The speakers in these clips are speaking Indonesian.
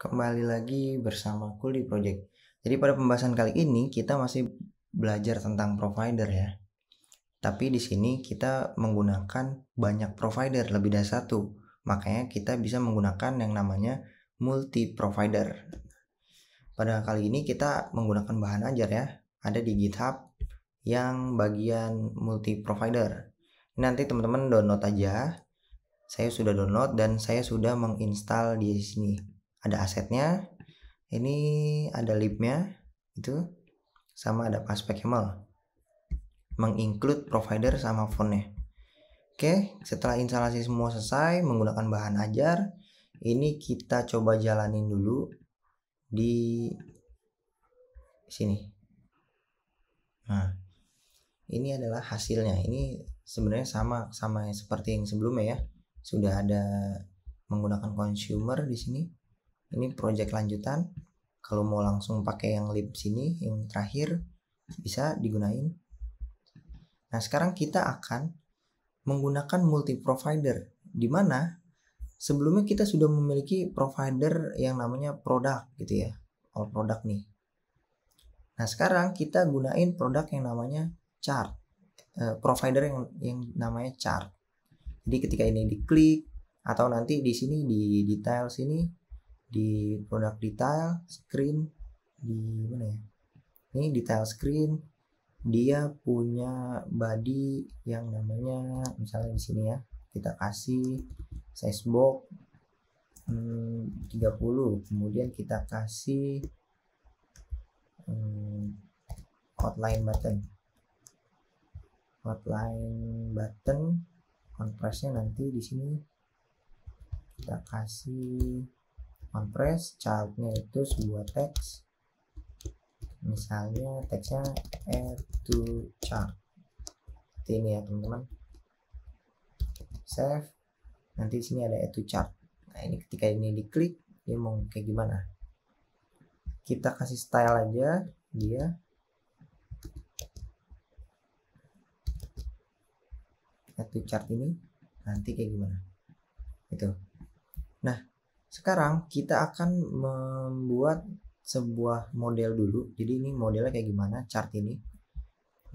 Kembali lagi bersama Kuli Project. Jadi pada pembahasan kali ini kita masih belajar tentang provider ya. Tapi di sini kita menggunakan banyak provider, lebih dari satu. Makanya kita bisa menggunakan yang namanya multi provider. Pada kali ini kita menggunakan bahan ajar ya. Ada di GitHub yang bagian multi provider. Nanti teman-teman download aja. Saya sudah download dan saya sudah menginstal di sini. Ada asetnya, ini ada libnya itu, sama ada paspek YAML, menginclude provider sama font-nya. Oke, setelah instalasi semua selesai menggunakan bahan ajar, ini kita coba jalanin dulu di sini. Nah, ini adalah hasilnya. Ini sebenarnya sama seperti yang sebelumnya ya. Sudah ada menggunakan consumer di sini. Ini project lanjutan. Kalau mau langsung pakai yang lib sini, yang terakhir, bisa digunain. Nah, sekarang kita akan menggunakan multi provider, di mana sebelumnya kita sudah memiliki provider yang namanya produk gitu ya, all product nih. Nah, sekarang kita gunain produk yang namanya chart, provider yang namanya chart. Jadi ketika ini diklik atau nanti di sini di detail sini, di produk detail screen, di mana ya, ini detail screen, dia punya body yang namanya misalnya di sini ya, kita kasih size box 30, kemudian kita kasih outline button compressnya nanti di sini kita kasih compress. Childnya itu sebuah teks, misalnya teksnya add to chart ini ya teman-teman. Save, nanti sini ada add to chart. Nah, ini ketika ini diklik, dia mau kayak gimana, kita kasih style aja dia. Add to chart ini nanti kayak gimana itu. Nah, sekarang kita akan membuat sebuah model dulu. Jadi ini modelnya kayak gimana chart ini.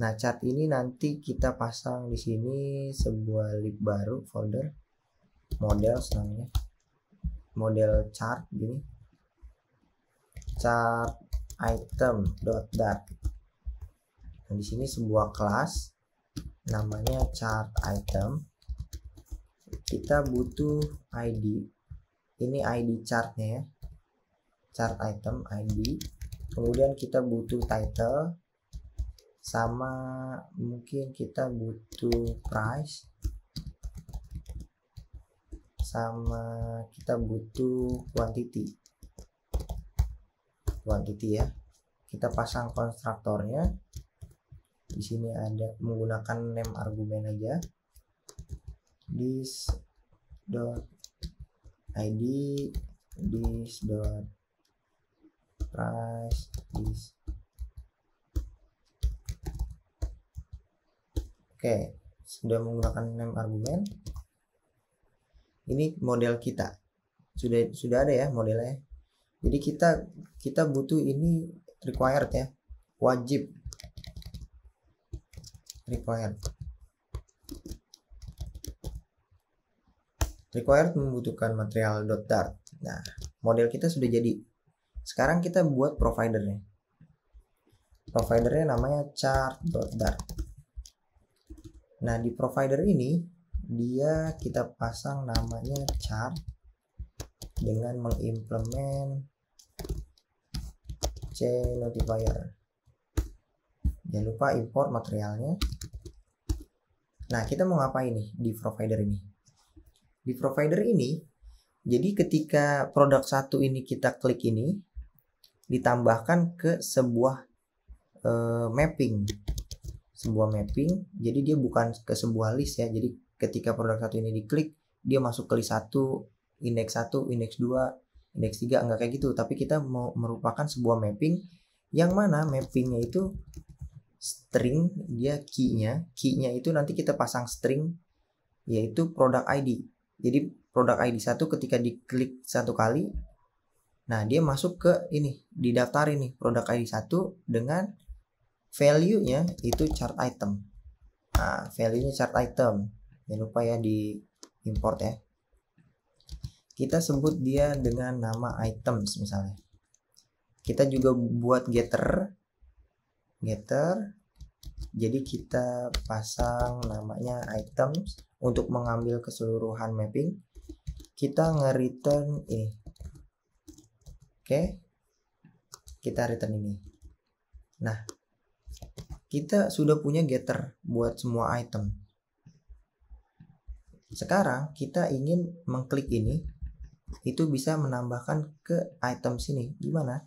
Nah, chart ini nanti kita pasang di sini sebuah lib baru, folder model namanya, model chart gini, chart item.dart. Nah, di sini sebuah kelas namanya chart item. Kita butuh ID. Ini ID chartnya ya, chart item ID. Kemudian kita butuh title, sama mungkin kita butuh price, sama kita butuh quantity ya. Kita pasang konstruktornya di sini, ada menggunakan name argumen aja, this dot id, this dot price, this. Oke, sudah menggunakan name argumen. Ini model kita sudah ada ya modelnya. Jadi kita butuh ini required ya, wajib required membutuhkan material.dart. Nah, model kita sudah jadi. Sekarang kita buat providernya. Providernya namanya chart.dart. Nah, di provider ini dia kita pasang namanya chart dengan mengimplement cNotifier. Jangan lupa import materialnya. Nah, kita mau ngapain nih di provider ini? Di provider ini, jadi ketika produk satu ini kita klik ini, ditambahkan ke sebuah mapping, jadi dia bukan ke sebuah list ya. Jadi ketika produk satu ini diklik, dia masuk ke list 1, indeks 1, indeks 2, indeks 3, enggak kayak gitu. Tapi kita mau merupakan sebuah mapping yang mana mappingnya itu string, dia key-nya itu nanti kita pasang string, yaitu product ID. Jadi produk ID 1 ketika diklik satu kali, Nah, dia masuk ke ini, didaftar ini produk ID 1 dengan value-nya itu chart item. Nah, value-nya chart item. Jangan lupa ya di import ya. Kita sebut dia dengan nama items misalnya. Kita juga buat getter. Jadi kita pasang namanya items untuk mengambil keseluruhan mapping. Kita nge-return ini. Oke. Kita return ini. Nah, kita sudah punya getter buat semua item. Sekarang kita ingin mengklik ini, itu bisa menambahkan ke item sini. Gimana?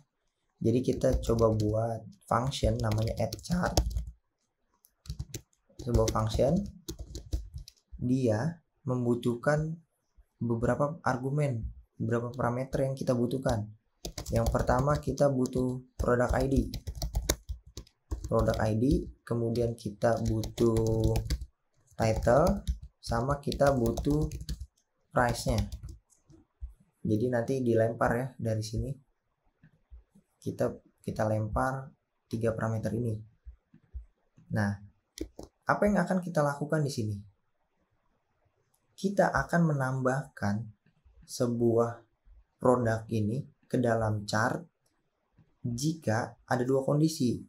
Jadi kita coba buat function namanya add chart. Sebuah function, dia membutuhkan beberapa argumen, beberapa parameter yang kita butuhkan. Yang pertama kita butuh product ID. Kemudian kita butuh title, sama kita butuh price-nya. Jadi nanti dilempar ya dari sini. Kita lempar 3 parameter ini. Nah, apa yang akan kita lakukan di sini? Kita akan menambahkan sebuah produk ini ke dalam chart jika ada 2 kondisi.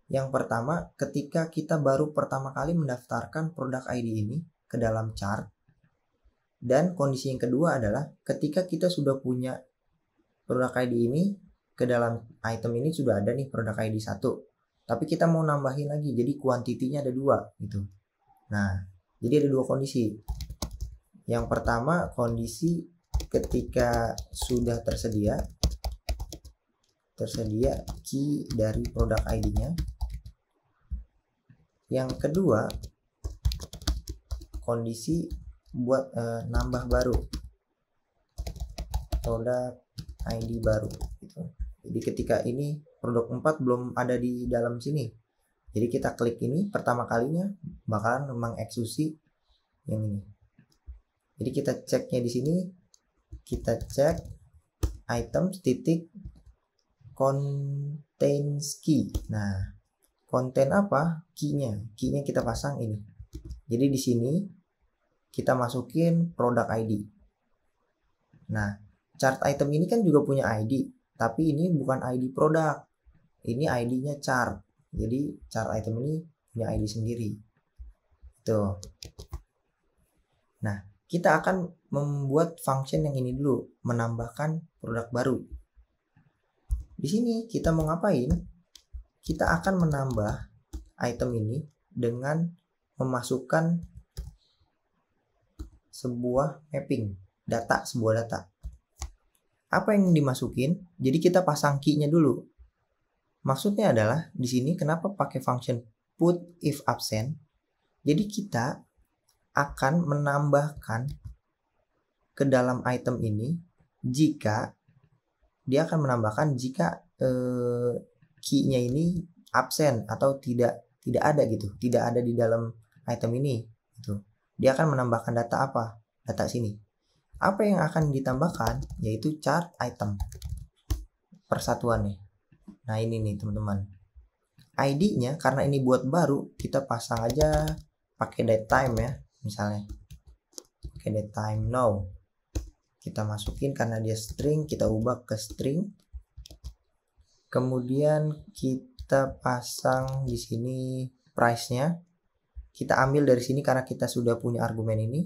Yang pertama, ketika kita baru pertama kali mendaftarkan produk ID ini ke dalam chart. Dan kondisi yang kedua adalah ketika kita sudah punya produk ID ini ke dalam item ini sudah ada nih produk ID 1. Tapi kita mau nambahin lagi, jadi kuantitinya ada 2 gitu. Nah, jadi ada 2 kondisi. Yang pertama, kondisi ketika sudah tersedia key dari produk ID-nya. Yang kedua, kondisi buat nambah baru produk ID baru gitu. Jadi ketika ini produk 4 belum ada di dalam sini, jadi kita klik ini pertama kalinya bakalan mengeksekusi yang ini. Jadi kita ceknya di sini, kita cek items titik contains key. Nah, konten apa? Key-nya kita pasang ini. Jadi di sini kita masukin produk ID. Nah, chart item ini kan juga punya ID, tapi ini bukan ID produk. Ini ID-nya chart. Jadi chart item ini punya ID sendiri. Tuh. Nah, kita akan membuat function yang ini dulu, menambahkan produk baru. Di sini kita mau ngapain? Kita akan menambah item ini dengan memasukkan sebuah mapping, sebuah data. Apa yang dimasukin? Jadi kita pasang key-nya dulu. Maksudnya adalah di sini kenapa pakai function put if absent? Jadi kita akan menambahkan ke dalam item ini jika dia akan menambahkan jika key-nya ini absen atau tidak ada gitu, tidak ada di dalam item ini gitu. Dia akan menambahkan data apa? Data sini. Apa yang akan ditambahkan? Yaitu chart item persatuannya. Nah ini nih teman-teman. ID-nya karena ini buat baru, kita pasang aja pakai datetime ya, misalnya. Pakai datetime now. Kita masukin karena dia string, kita ubah ke string. Kemudian kita pasang di sini price-nya. Kita ambil dari sini karena kita sudah punya argumen ini.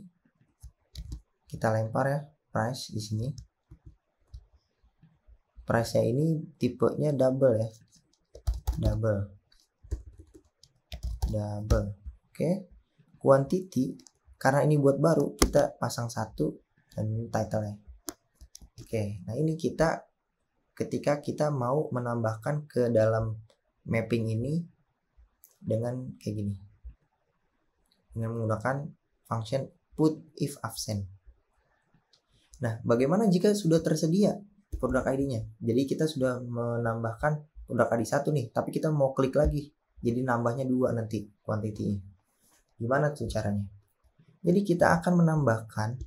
Kita lempar ya price di sini. Price-nya ini tipenya double ya. Double. Oke. Quantity karena ini buat baru, kita pasang 1 dan title-nya. Oke. Nah, ini kita ketika kita mau menambahkan ke dalam mapping ini dengan kayak gini. Dengan menggunakan function put if absent. Nah, bagaimana jika sudah tersedia produk ID-nya? Jadi kita sudah menambahkan produk ID 1 nih, tapi kita mau klik lagi. Jadi nambahnya 2 nanti quantity-nya. Gimana tuh caranya? Jadi kita akan menambahkan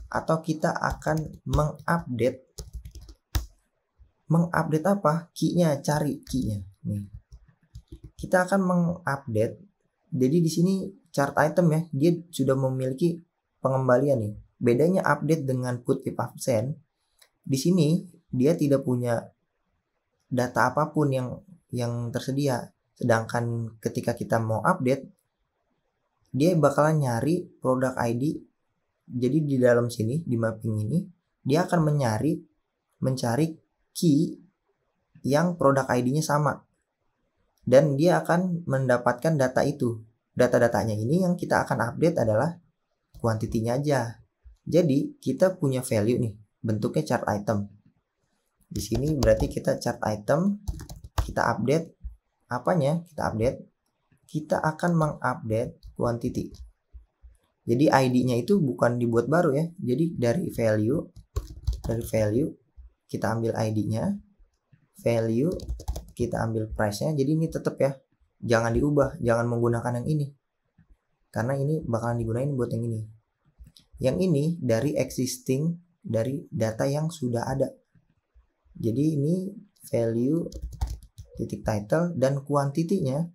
atau kita akan mengupdate mengupdate apa? Key-nya, cari key-nya. Nih. Kita akan mengupdate. Jadi di sini chart item ya, dia sudah memiliki pengembalian nih. Bedanya update dengan put if absent, di sini dia tidak punya data apapun yang tersedia. Sedangkan ketika kita mau update, dia bakalan nyari produk ID. Jadi di dalam sini, di mapping ini, dia akan mencari key yang produk ID-nya sama. Dan dia akan mendapatkan data itu. Data-datanya ini yang kita akan update adalah kuantitinya aja. Jadi kita punya value nih, bentuknya chart item. Di sini berarti kita chart item, kita update apanya? Kita akan mengupdate quantity. Jadi ID-nya itu bukan dibuat baru ya. Jadi dari value kita ambil ID-nya, value kita ambil price-nya. Jadi ini tetap ya, jangan diubah, jangan menggunakan yang ini. Karena ini bakalan digunain buat yang ini. Yang ini dari existing, dari data yang sudah ada. Jadi ini value titik title dan kuantitinya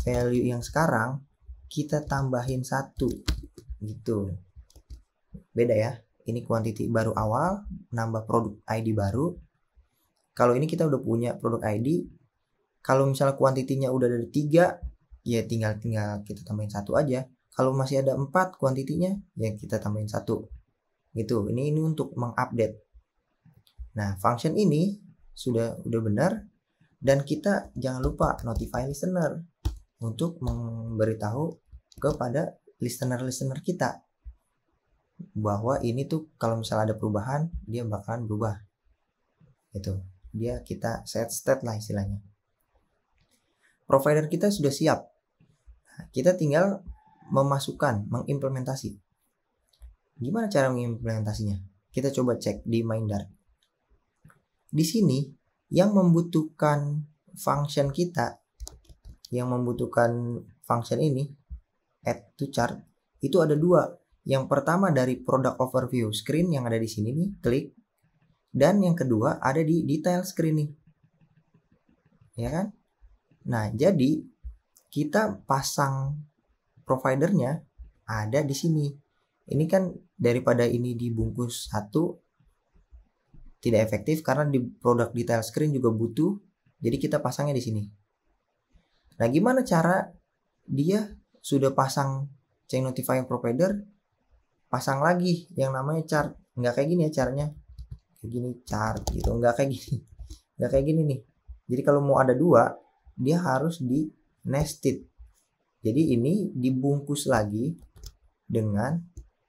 value yang sekarang kita tambahin 1 gitu. Beda ya. Ini quantity baru awal, nambah produk ID baru. Kalau ini kita udah punya produk ID. Kalau misalnya kuantitinya udah dari 3, ya tinggal kita tambahin 1 aja. Kalau masih ada 4 kuantitinya, ya kita tambahin 1 gitu. Ini untuk mengupdate. Nah, function ini sudah benar, dan kita jangan lupa notify listener untuk memberitahu kepada listener kita bahwa ini tuh kalau misalnya ada perubahan, dia bakalan berubah. Itu dia kita set state lah istilahnya. Provider kita sudah siap. Kita tinggal mengimplementasi. Gimana cara mengimplementasinya? Kita coba cek di main Dart. Di sini yang membutuhkan function kita, yang membutuhkan function ini add to chart, itu ada 2. Yang pertama dari product overview screen yang ada di sini nih, klik. Dan yang kedua ada di detail screen nih. Ya kan? Nah, jadi kita pasang providernya ada di sini. Ini kan daripada ini dibungkus 1 tidak efektif karena di produk detail screen juga butuh. Jadi kita pasangnya di sini. Nah, gimana cara dia sudah pasang chain notifier provider, pasang lagi yang namanya chart? Nggak kayak gini ya caranya. Kayak gini chart gitu, nggak kayak gini. Nggak kayak gini nih. Jadi kalau mau ada 2, dia harus di nested. Jadi ini dibungkus lagi dengan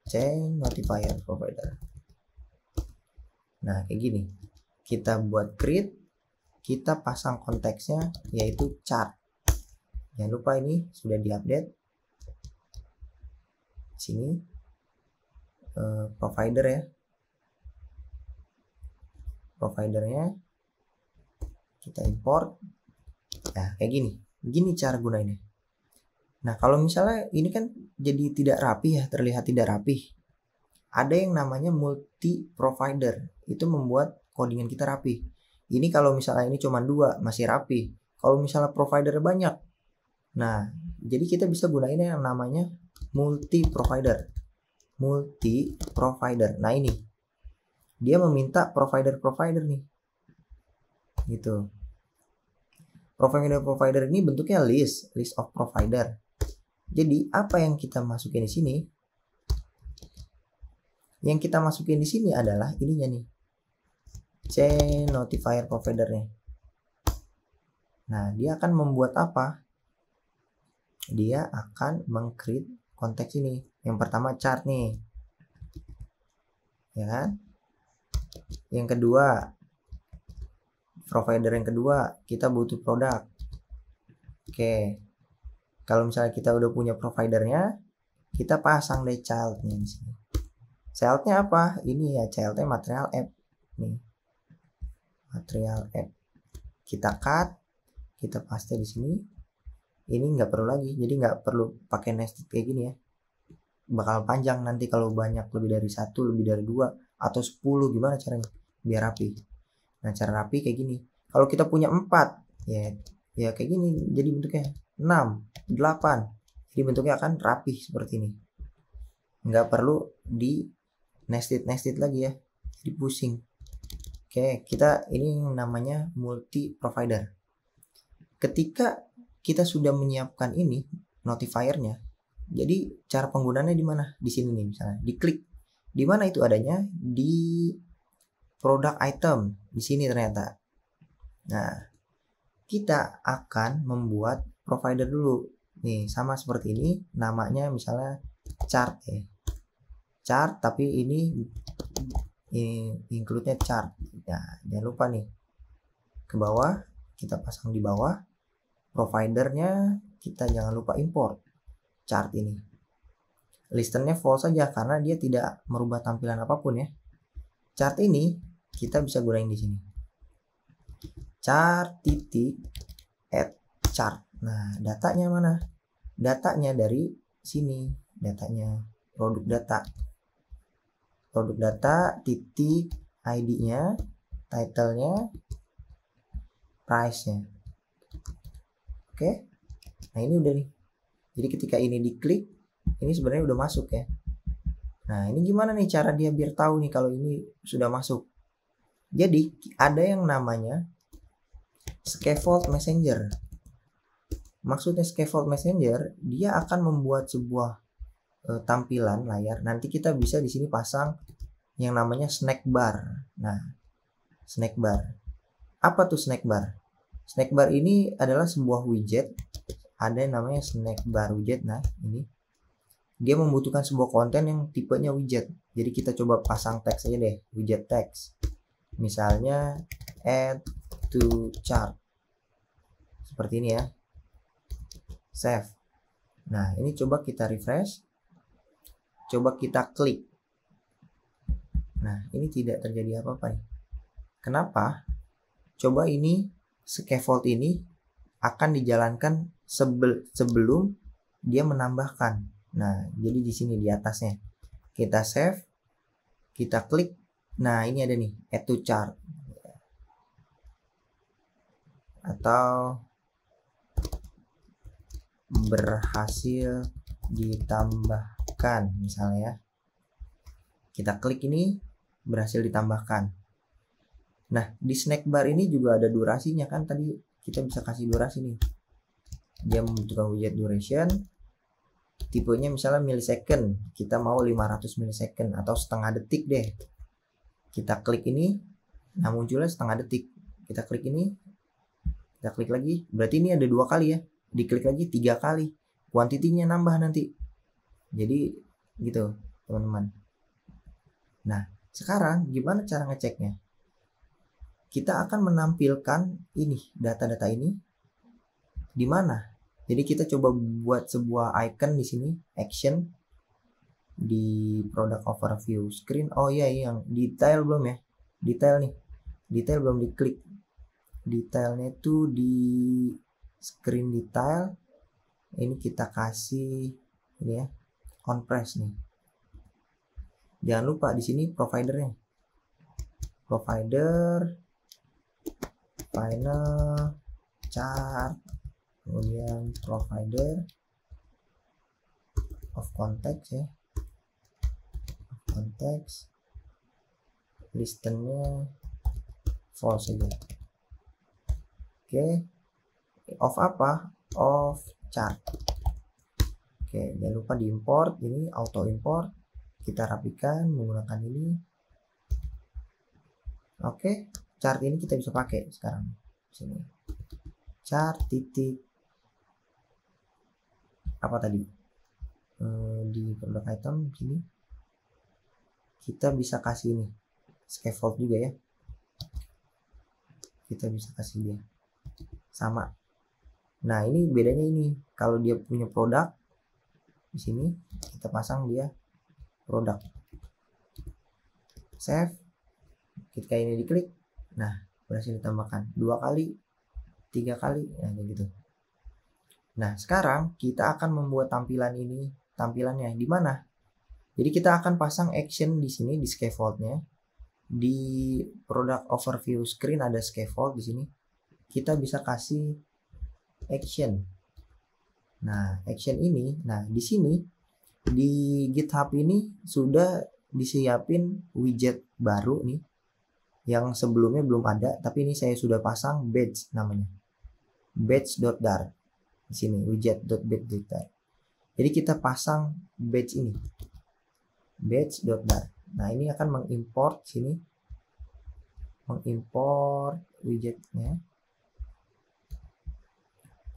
chain notifier provider. Nah, kayak gini. Kita buat create, kita pasang konteksnya yaitu chart. Jangan lupa ini sudah diupdate. Sini provider ya. Providernya kita import. Nah, kayak gini. Gini cara gunainnya. Nah, kalau misalnya ini kan jadi tidak rapi ya, terlihat tidak rapi. Ada yang namanya multi provider. Itu membuat codingan kita rapi. Ini kalau misalnya ini cuma 2 masih rapi. Kalau misalnya provider banyak, nah jadi kita bisa gunain yang namanya multi provider. Multi provider. Nah, ini dia meminta provider nih, gitu. Provider ini bentuknya list of provider. Jadi apa yang kita masukin di sini? Yang kita masukin di sini adalah ininya nih, chain notifier providernya. Nah, dia akan membuat apa? Dia akan meng-create konteks ini. Yang pertama chart nih, ya kan? Yang kedua, provider yang kedua, kita butuh produk. Oke, kalau misalnya kita udah punya providernya, kita pasang deh childnya di sini. Childnya apa? Ini ya childnya material app nih, material app. Kita cut, kita paste di sini. Ini nggak perlu lagi, jadi nggak perlu pakai nested kayak gini ya. Bakal panjang nanti kalau banyak, lebih dari 1, lebih dari 2 atau 10, gimana caranya biar rapi. Nah, cara rapi kayak gini. Kalau kita punya 4, ya kayak gini jadi bentuknya 6, 8. Jadi bentuknya akan rapi seperti ini. Nggak perlu di nested lagi ya. Jadi pusing. Oke, kita ini namanya multi provider. Ketika kita sudah menyiapkan ini notifiernya, jadi cara penggunaannya di mana? Di sini nih misalnya, diklik. Di mana itu adanya? Di product item, di sini ternyata. Nah, kita akan membuat provider dulu. Nih, sama seperti ini, namanya misalnya chart ya. Chart, tapi ini include-nya chart. Nah, jangan lupa nih, ke bawah, kita pasang di bawah. Providernya kita jangan lupa import chart ini. Listennya false saja karena dia tidak merubah tampilan apapun ya. Chart ini kita bisa gunain di sini. Chart titik add chart. Nah, datanya mana? Datanya dari sini. Datanya produk data. Produk data titik ID-nya, title-nya, price-nya. Oke. Nah, ini udah nih. Jadi ketika ini diklik, ini sebenarnya udah masuk ya. Nah, ini gimana nih cara dia biar tahu nih kalau ini sudah masuk? Jadi, ada yang namanya scaffold messenger. Maksudnya scaffold messenger, dia akan membuat sebuah tampilan layar. Nanti kita bisa di sini pasang yang namanya snack bar. Nah, snack bar. Apa tuh snack bar? Snack bar ini adalah sebuah widget. Ada yang namanya snack bar widget. Nah, ini dia membutuhkan sebuah konten yang tipenya widget. Jadi kita coba pasang teks aja deh, widget teks. Misalnya add to chart. Seperti ini ya. Save. Nah, ini coba kita refresh. Coba kita klik. Nah, ini tidak terjadi apa-apa nih. Kenapa? Coba ini scaffold ini akan dijalankan sebelum dia menambahkan. Nah, jadi di sini di atasnya. Kita save, kita klik. Nah, ini ada nih, add to chart. Atau berhasil ditambahkan misalnya ya. Kita klik ini, berhasil ditambahkan. Nah, di snack bar ini juga ada durasinya kan, tadi kita bisa kasih durasi nih. Dia membutuhkan widget duration, tipenya misalnya millisecond, kita mau 500 millisecond atau setengah detik deh. Kita klik ini, nah munculnya setengah detik. Kita klik ini, kita klik lagi, berarti ini ada 2 kali ya. Diklik lagi 3 kali, kuantitinya nambah nanti. Jadi gitu teman-teman. Nah, sekarang gimana cara ngeceknya? Kita akan menampilkan ini, data-data ini di mana? Jadi kita coba buat sebuah icon di sini, action di product overview screen. Oh iya, yang detail belum ya? Detail nih. Detail belum diklik. Detailnya itu di screen detail. Ini kita kasih ini ya, on press nih. Jangan lupa di sini providernya. Provider final chart, kemudian provider of context ya, of context, listennya false saja. Oke, of apa? Of chart. Oke, jangan lupa diimport, ini auto import, kita rapikan menggunakan ini. Oke, chart ini kita bisa pakai sekarang. Sini. Chart titik apa tadi? Di product item sini. Kita bisa kasih ini scaffold juga ya. Kita bisa kasih dia. Sama. Nah, ini bedanya ini. Kalau dia punya produk di sini kita pasang dia produk. Save. Ketika ini diklik, nah berhasil ditambahkan 2 kali, 3 kali, nah kayak gitu. Nah, sekarang kita akan membuat tampilan ini, tampilannya di mana? Jadi kita akan pasang action di sini di scaffoldnya. di product overview screen ada scaffold di sini. Kita bisa kasih action. Nah, action ini, nah di sini di GitHub ini sudah disiapin widget baru nih yang sebelumnya belum ada, tapi ini saya sudah pasang badge namanya. Badge.dart. Di sini widget.badge.dart. Jadi kita pasang badge ini. Badge.dart. Nah, ini akan mengimport sini. Mengimport widgetnya.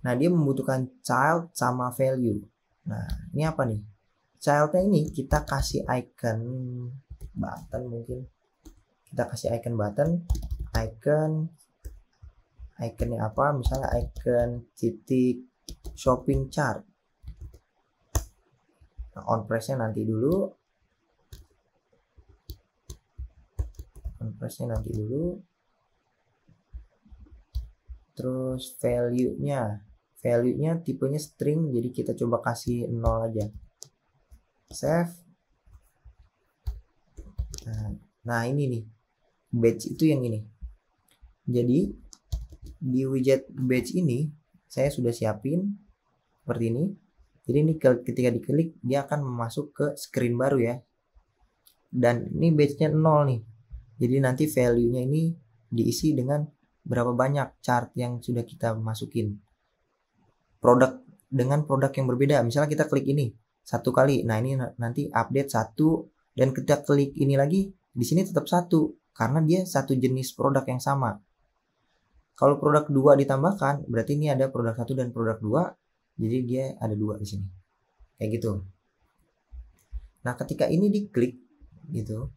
Nah, dia membutuhkan child sama value. Nah, ini apa nih? Childnya ini kita kasih icon button mungkin. Kita kasih icon button, iconnya apa? Misalnya icon titik shopping chart. Nah, on press-nya nanti dulu. Terus value-nya tipenya string, jadi kita coba kasih 0 aja. Save. Nah, ini nih badge itu yang ini. Jadi di widget badge ini saya sudah siapin seperti ini. Jadi ini ketika diklik dia akan masuk ke screen baru ya. Dan ini badge-nya 0 nih. Jadi nanti value-nya ini diisi dengan berapa banyak chart yang sudah kita masukin. Dengan produk yang berbeda. Misalnya kita klik ini 1 kali. Nah, ini nanti update 1 dan kita klik ini lagi di sini tetap 1 karena dia satu jenis produk yang sama. Kalau produk 2 ditambahkan berarti ini ada produk 1 dan produk 2. Jadi dia ada 2 di sini. Kayak gitu. Nah, ketika ini diklik gitu,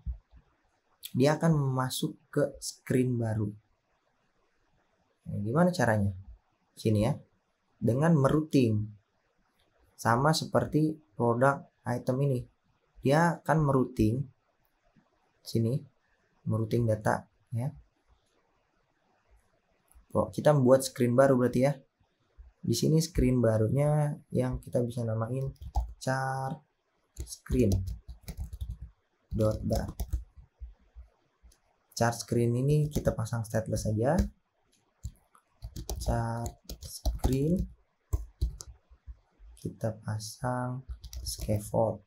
dia akan masuk ke screen baru. Nah, gimana caranya? Sini ya. Dengan merouting. Sama seperti produk item ini. Dia akan merouting sini, merouting data ya. Kita membuat screen baru berarti ya. Di sini screen barunya yang kita bisa namain chart screen .dart. Chart screen ini kita pasang stateless saja. Chart screen kita pasang scaffold.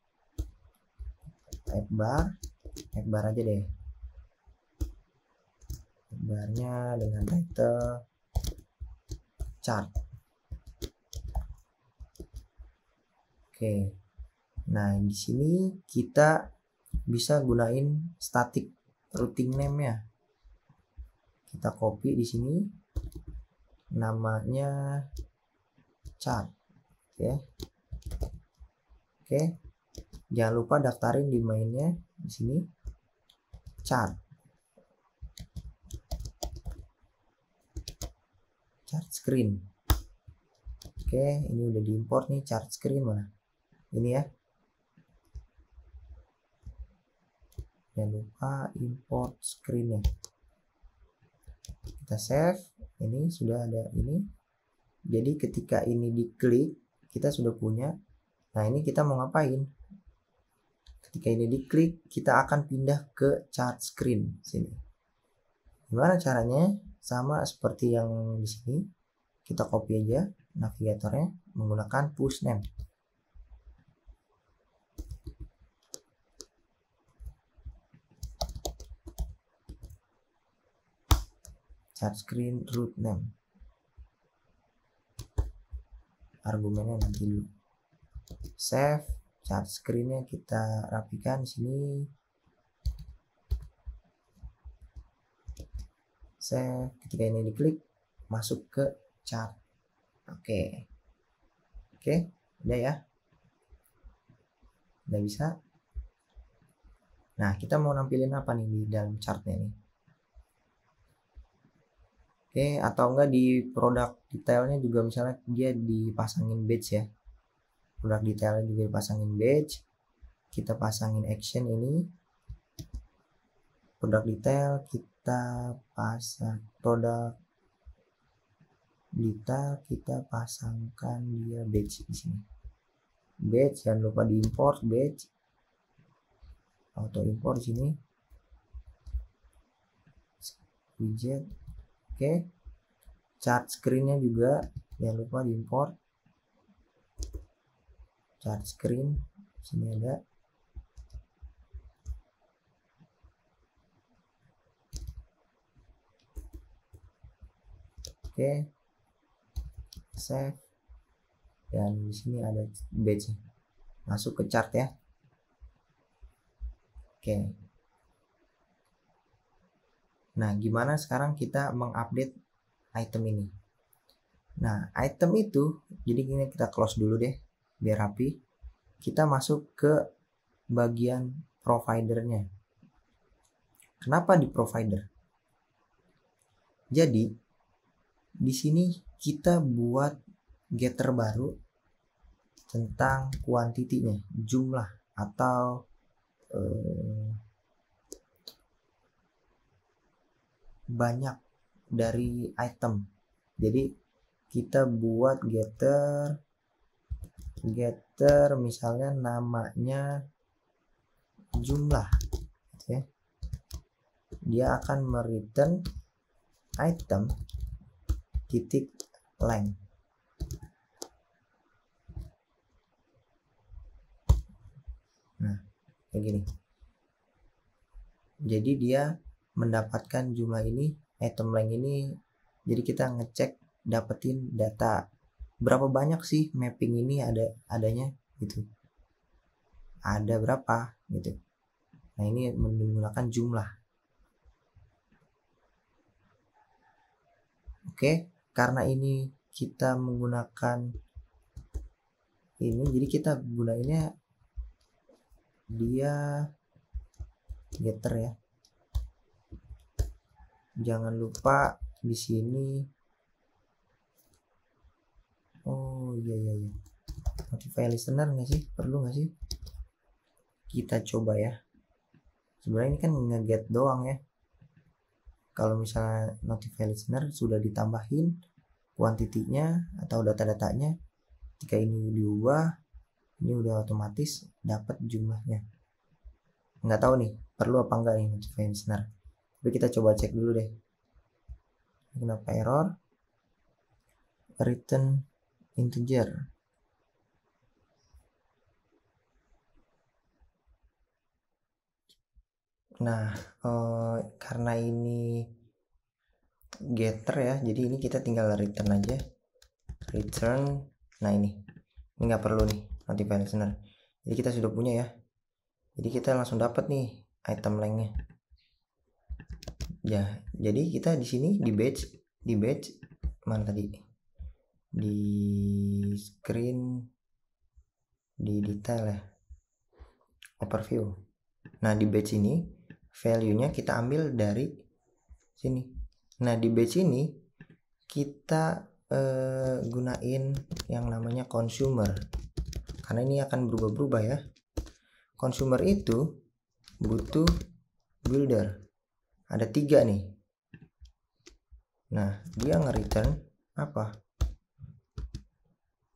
Type bar aja deh. Barnya dengan title chart. Oke. Nah, di sini kita bisa gunain static routing name-nya. Kita copy di sini. Namanya chart. Oke. Oke. Jangan lupa daftarin di mainnya di sini chart screen. Oke, ini udah diimport nih chart screen mana? Ini ya. Jangan lupa import screennya. Kita save. Ini sudah ada ini. Jadi ketika ini diklik kita sudah punya. Nah, ini kita mau ngapain? Ketika ini diklik kita akan pindah ke chart screen sini. Gimana caranya? Sama seperti yang di sini. Kita copy aja navigatornya menggunakan push name. Chart screen root name. Argumennya nanti dulu. Save. Chart screennya kita rapikan sini. Save. Ketika ini diklik masuk ke chart. Oke, udah ya. Udah bisa. Nah, kita mau nampilin apa nih di dalam chartnya nih? Oke, atau enggak di produk detailnya juga misalnya dia dipasangin badge ya. Produk detailnya juga dipasangin badge. Kita pasangin action ini. Produk detail kita pasang produk detail kita pasangkan dia badge di sini. Badge jangan lupa diimport badge. Auto import sini. widget. Oke, chart screen-nya juga jangan lupa diimport. Chart screen sini ada. Oke, save. Dan di sini ada badge, masuk ke chart ya. Oke. Nah, gimana sekarang kita mengupdate item ini? Nah, item itu, jadi ini kita close dulu deh, biar rapi. Kita masuk ke bagian providernya. Kenapa di provider? Jadi, di sini kita buat getter baru tentang kuantitinya, jumlah atau banyak dari item. Jadi kita buat getter misalnya namanya jumlah ya. Dia akan mereturn item titik length. Nah, kayak gini. Jadi dia mendapatkan jumlah ini, item length ini. Jadi kita ngecek dapetin data berapa banyak sih mapping ini adanya gitu. Ada berapa gitu. Nah, ini menggunakan jumlah. Oke, karena ini kita menggunakan ini, jadi kita gunainnya dia getter ya. Jangan lupa di sini. Oh iya. Notify listener nggak sih? Perlu nggak sih? Kita coba ya. Sebenarnya ini kan nge-get doang ya. Kalau misalnya notify listener sudah ditambahin kuantitinya atau data-datanya, ketika ini diubah, ini udah otomatis dapat jumlahnya. Nggak tahu nih perlu apa enggak nih notify listener. Tapi kita coba cek dulu deh. Kenapa error? Return integer. Nah, karena ini getter ya, jadi ini kita tinggal return aja. Return. Nah, ini nggak perlu nih notify listener. Jadi kita sudah punya ya. Jadi kita langsung dapat nih item lengthnya. Ya, jadi kita di sini di batch mana tadi? Di screen, di detail ya. Overview. Nah, di batch ini value-nya kita ambil dari sini. Nah, di batch ini kita gunain yang namanya consumer. Karena ini akan berubah-berubah ya. Consumer itu butuh builder. Ada 3 nih. Nah, dia nge-return apa?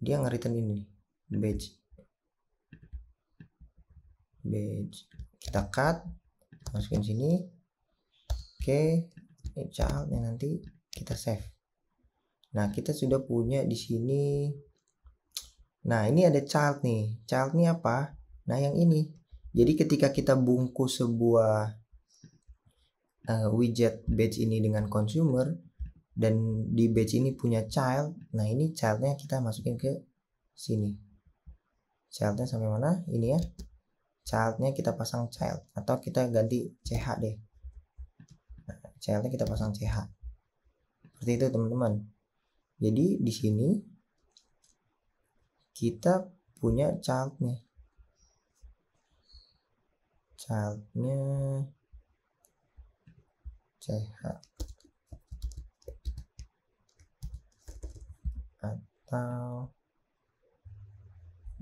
Dia nge-return ini, batch. Kita cut, masukin sini. Oke, childnya nanti kita save. Nah, kita sudah punya di sini. Nah, ini ada child nih. Child nih apa? Nah, yang ini. Jadi ketika kita bungkus sebuah widget batch ini dengan consumer dan di batch ini punya child, nah ini childnya kita masukin ke sini. Childnya sampai mana? Ini ya. Childnya kita pasang child atau kita ganti ch deh. Nah, childnya kita pasang ch. Seperti itu teman-teman. Jadi di sini kita punya childnya ch atau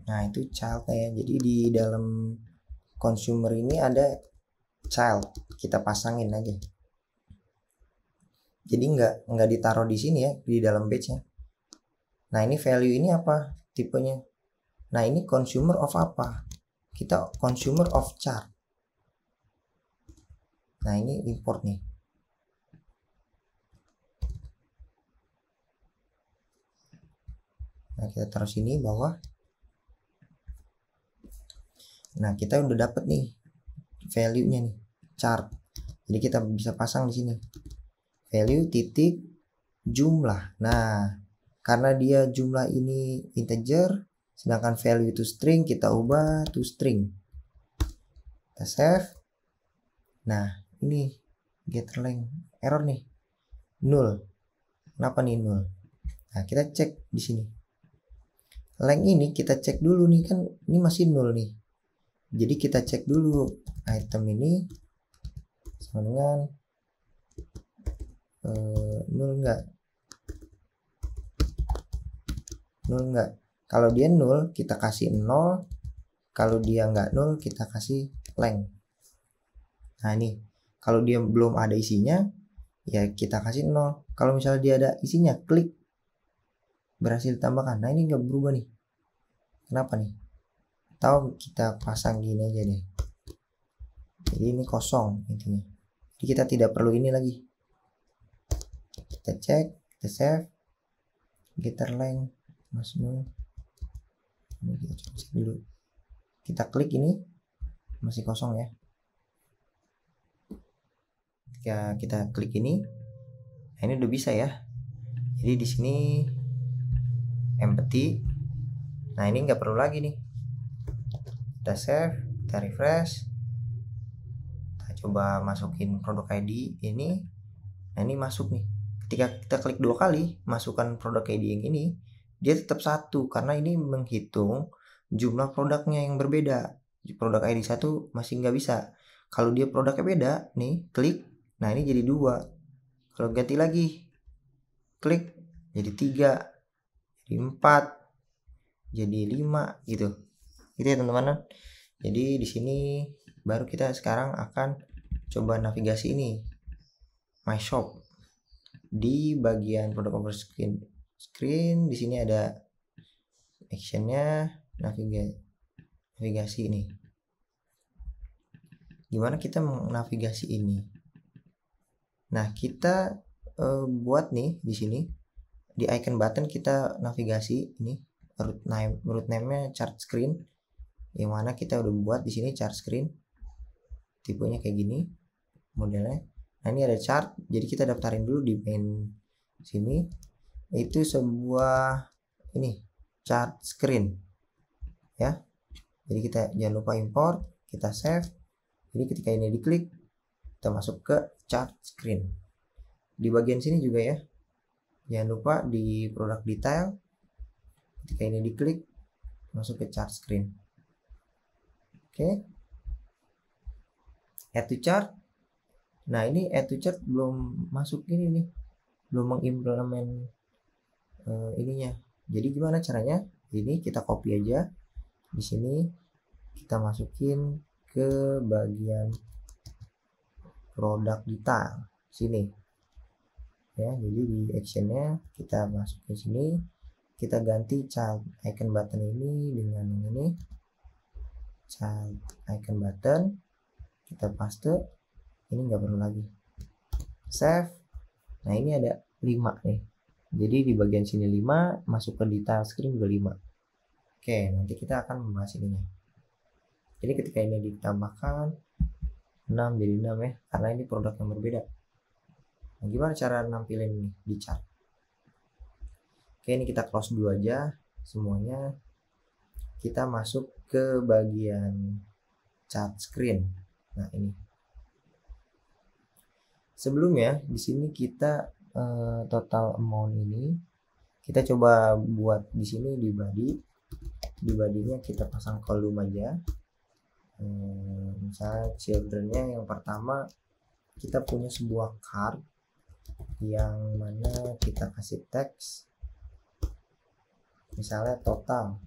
nah itu childnya ya. Jadi di dalam consumer ini ada child, kita pasangin aja. Jadi nggak ditaruh di sini ya, di dalam batch-nya. Nah, ini value ini apa tipenya? Nah, ini consumer of apa? Kita consumer of chart. Nah, ini import nih. Nah, kita taruh sini bawah. Nah, kita udah dapet nih value-nya nih, chart. Jadi kita bisa pasang di sini. Value titik jumlah. Nah, karena dia jumlah ini integer, sedangkan value itu string, kita ubah to string. Kita save. Nah, ini getter length error nih, 0. Kenapa nih 0? Nah, kita cek di sini. Length ini kita cek dulu nih, kan ini masih 0 nih. Jadi kita cek dulu item ini sama dengan 0 enggak? 0 enggak? Kalau dia 0 kita kasih 0, kalau dia enggak 0 kita kasih length. Nah, ini kalau dia belum ada isinya ya kita kasih 0. Kalau misalnya dia ada isinya, klik berhasil ditambahkan. Nah, ini enggak berubah nih. Kenapa nih? Atau kita pasang gini aja deh. Jadi ini kosong intinya. Jadi kita tidak perlu ini lagi. Kita cek, kita save. Getter length mas 0. Ini kita coba cek dulu. Kita klik ini masih kosong ya. Ketika kita klik ini, nah ini udah bisa ya. Jadi di sini empty. Nah, ini nggak perlu lagi nih. Kita save, kita refresh. Kita coba masukin produk ID ini. Nah, ini masuk nih. Ketika kita klik 2 kali, masukkan produk ID yang ini, dia tetap 1 karena ini menghitung jumlah produknya yang berbeda. Produk ID 1 masih nggak bisa. Kalau dia produknya beda, nih klik, nah ini jadi 2. Kalau ganti lagi, klik, jadi 3, jadi 4, jadi 5 gitu. Gitu ya teman-teman. Jadi di sini baru kita sekarang akan coba navigasi ini. My shop. Di bagian produk over screen di sini ada actionnya, navigasi ini. Gimana kita menavigasi ini? Nah, kita buat nih di sini di icon button kita navigasi ini root name-nya chart screen, yang mana kita udah buat di sini chart screen. Tipenya kayak gini modelnya. Nah, ini ada chart, jadi kita daftarin dulu di main sini. Itu sebuah ini chart screen ya. Jadi kita jangan lupa import, kita save. Jadi ketika ini diklik, kita masuk ke chart screen. Di bagian sini juga ya, jangan lupa di produk detail, ketika ini diklik, masuk ke chart screen. Oke. Add to chart. Nah, ini add to chart belum masuk ini nih, belum mengimplement ininya. Jadi gimana caranya? Ini kita copy aja. Di sini kita masukin ke bagian produk detail sini. Ya, jadi di actionnya kita masukin sini. Kita ganti child icon button ini dengan yang ini. Child icon button. Kita paste. Ini nggak perlu lagi. Save. Nah, ini ada 5 nih. Jadi di bagian sini 5, masuk ke detail screen juga 5. Oke, nanti kita akan membahas ininya. Jadi ketika ini ditambahkan 6 jadi 6 ya, karena ini produk yang berbeda. Nah, gimana cara nampilin ini di chart? Oke, ini kita close dulu aja semuanya. Kita masuk ke bagian chart screen. Nah, ini. Sebelumnya di sini kita total amount ini kita coba buat di sini di body. Di body-nya kita pasang kolom aja. Misalnya children-nya yang pertama kita punya sebuah card yang mana kita kasih teks misalnya total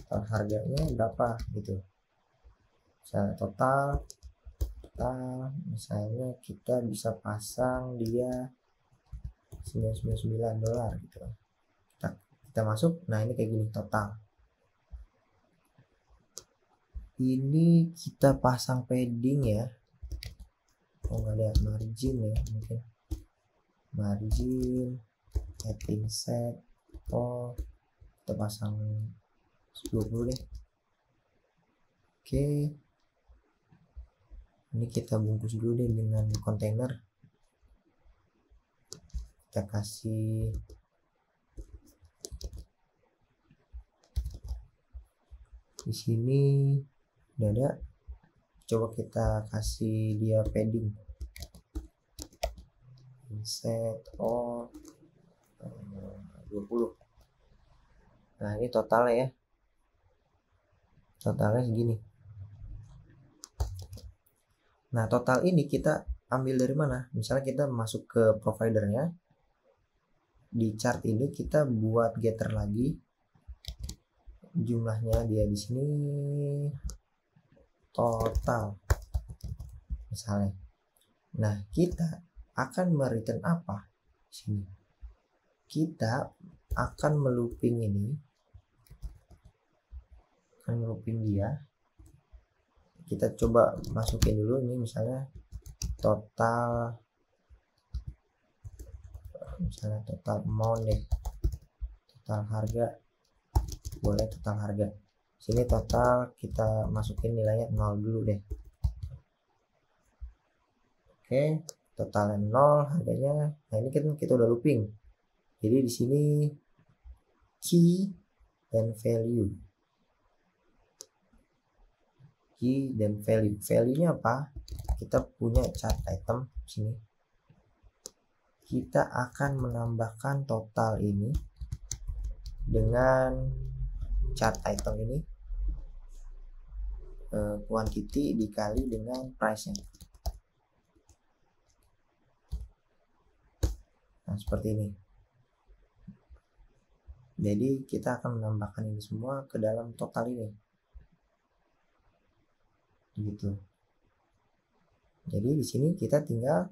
harganya berapa gitu. Misalnya total misalnya kita bisa pasang dia $99 gitu. Kita masuk, nah ini kayak gini total. Ini kita pasang padding ya. oh nggak ada margin ya, mungkin margin add inset, oh kita pasang 20 deh. Oke, ini kita bungkus dulu deh dengan kontainer, kita kasih di sini udah ada. Coba kita kasih dia padding, inset all 20. Nah ini totalnya ya, totalnya segini. Nah total ini kita ambil dari mana? Misalnya kita masuk ke providernya, di chart ini kita buat getter lagi, jumlahnya dia di sini total misalnya. Nah kita akan mereturn apa sini? Kita akan melooping ini, akan melooping dia. Kita coba masukin dulu ini misalnya total, misalnya total amount deh, total harga, boleh total harga. Sini total kita masukin nilainya 0 dulu deh. Oke, totalnya 0 harganya. Nah ini kan kita udah looping. Jadi di sini key dan value. Key dan value. Value-nya apa? Kita punya chart item sini. Kita akan menambahkan total ini dengan chart item ini, quantity dikali dengan price-nya. Nah seperti ini. Jadi kita akan menambahkan ini semua ke dalam total ini, gitu. Jadi di sini kita tinggal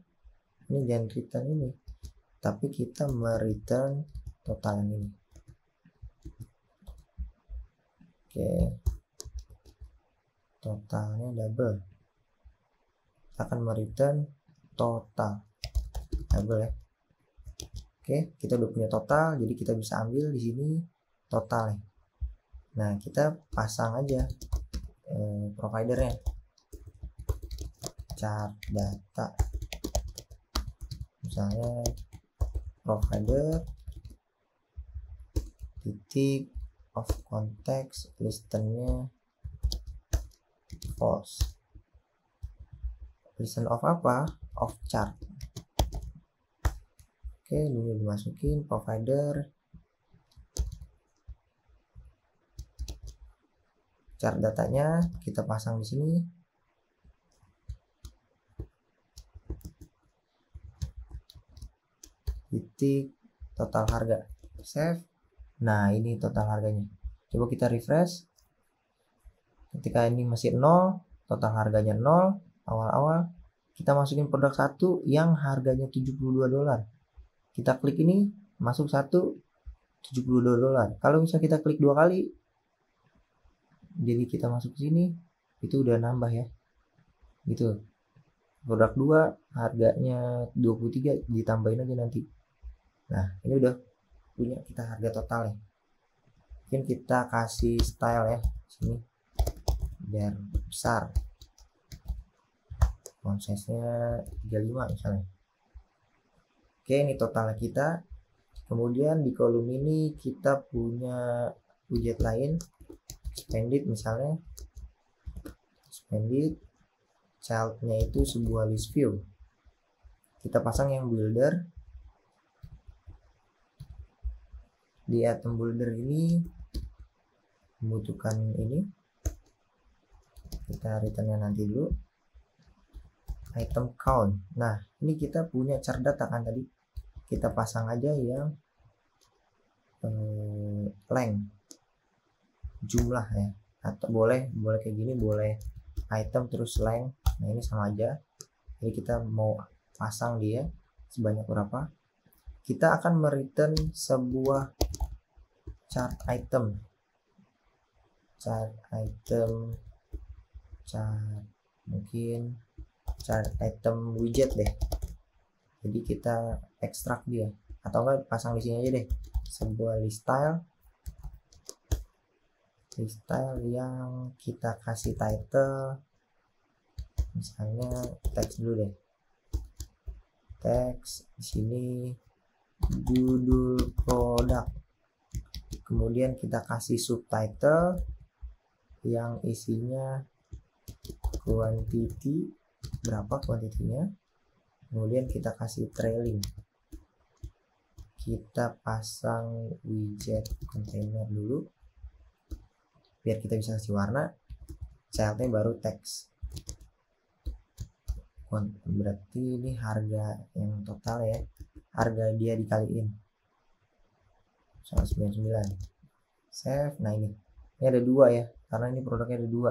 ini jangan return ini, tapi kita mereturn total ini. Oke, totalnya double. Kita akan mereturn total double ya. Oke, kita udah punya total, jadi kita bisa ambil di sini total. Nah, kita pasang aja providernya, chart data, misalnya provider titik of context listennya false. Listen of apa? Of chart. Oke, dulu dimasukin provider chart datanya, kita pasang di sini. Titik total harga, save. Nah ini total harganya. Coba kita refresh. Ketika ini masih 0, total harganya 0 awal-awal, kita masukin produk 1 yang harganya $72. Kita klik ini, masuk 1, $72. Kalau misalnya kita klik 2 kali, jadi kita masuk sini, itu udah nambah ya, gitu. Produk 2 harganya 23, ditambahin aja nanti. Nah ini udah punya kita harga total ya. Mungkin kita kasih style ya sini biar besar, font size nya 35 misalnya. Oke, ini total kita. Kemudian di kolom ini kita punya widget lain, expanded misalnya, expanded childnya itu sebuah list view. Kita pasang yang builder. Di item builder ini membutuhkan ini, kita returnnya nanti dulu. Item count. Nah ini kita punya chart data kan tadi, kita pasang aja yang length, jumlah ya, atau boleh kayak gini, boleh item terus length. Nah ini sama aja, jadi kita mau pasang dia sebanyak berapa. Kita akan mereturn sebuah chart item, chart mungkin chart item widget deh. Jadi kita ekstrak dia, atau enggak pasang di sini aja deh, sebuah list style yang kita kasih title, misalnya teks dulu deh, teks di sini judul produk, kemudian kita kasih subtitle yang isinya quantity, berapa kuantitinya, kemudian kita kasih trailing, kita pasang widget container dulu biar kita bisa kasih warna, childnya baru teks. Berarti ini harga yang total ya, harga dia dikaliin 199, save. Nah ini ada dua ya, karena ini produknya ada dua,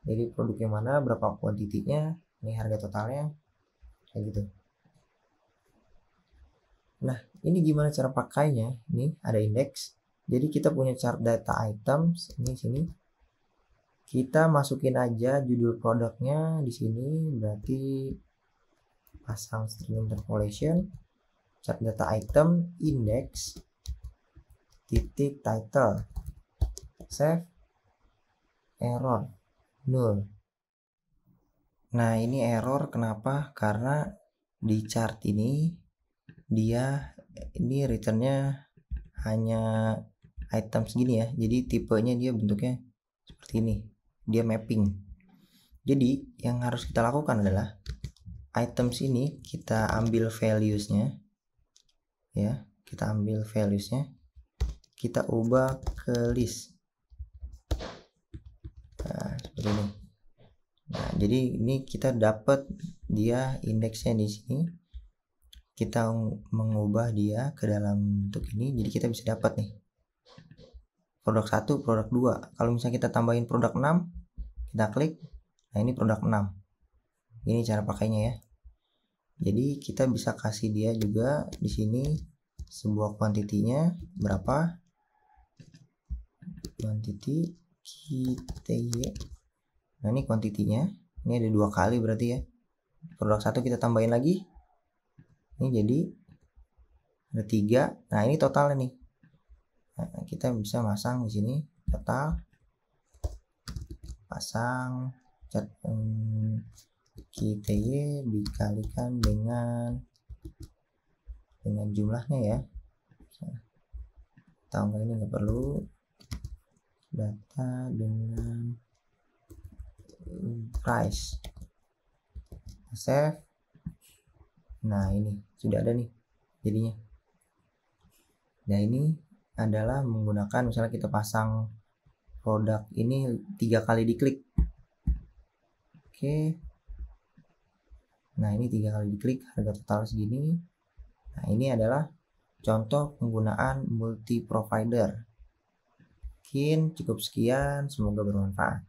jadi produk yang mana, berapa kuantitinya, ini harga totalnya, kayak gitu. Nah ini gimana cara pakainya, ini ada indeks, jadi kita punya chart data items, ini sini kita masukin aja judul produknya di sini, berarti pasang string interpolation chart data item index titik title, save, error null. Nah ini error kenapa, karena di chart ini dia ini returnnya hanya item segini ya, jadi tipenya dia bentuknya seperti ini, dia mapping. Jadi yang harus kita lakukan adalah items ini kita ambil valuesnya ya, kita ambil valuesnya, kita ubah ke list. Nah seperti ini. Nah jadi ini kita dapat dia indeksnya di sini, kita mengubah dia ke dalam bentuk ini, jadi kita bisa dapat nih produk 1, produk 2. Kalau misalnya kita tambahin produk 6, kita klik, nah ini produk 6. Ini cara pakainya ya. Jadi kita bisa kasih dia juga di sini sebuah kuantitinya berapa, kuantiti KTY. Nah ini kuantitinya, ini ada 2 kali berarti ya. Produk 1 kita tambahin lagi, ini jadi ada 3. Nah ini totalnya nih. Nah, kita bisa masang di sini total, pasang cat KTY dikalikan dengan jumlahnya ya. Tahu nggak, ini nggak perlu, data dengan price, save. Nah ini sudah ada nih jadinya. Nah ini adalah menggunakan, misalnya kita pasang produk ini 3 kali diklik. Oke. Nah ini 3 kali diklik, harga total segini. Nah ini adalah contoh penggunaan multi provider. Mungkin cukup sekian, semoga bermanfaat.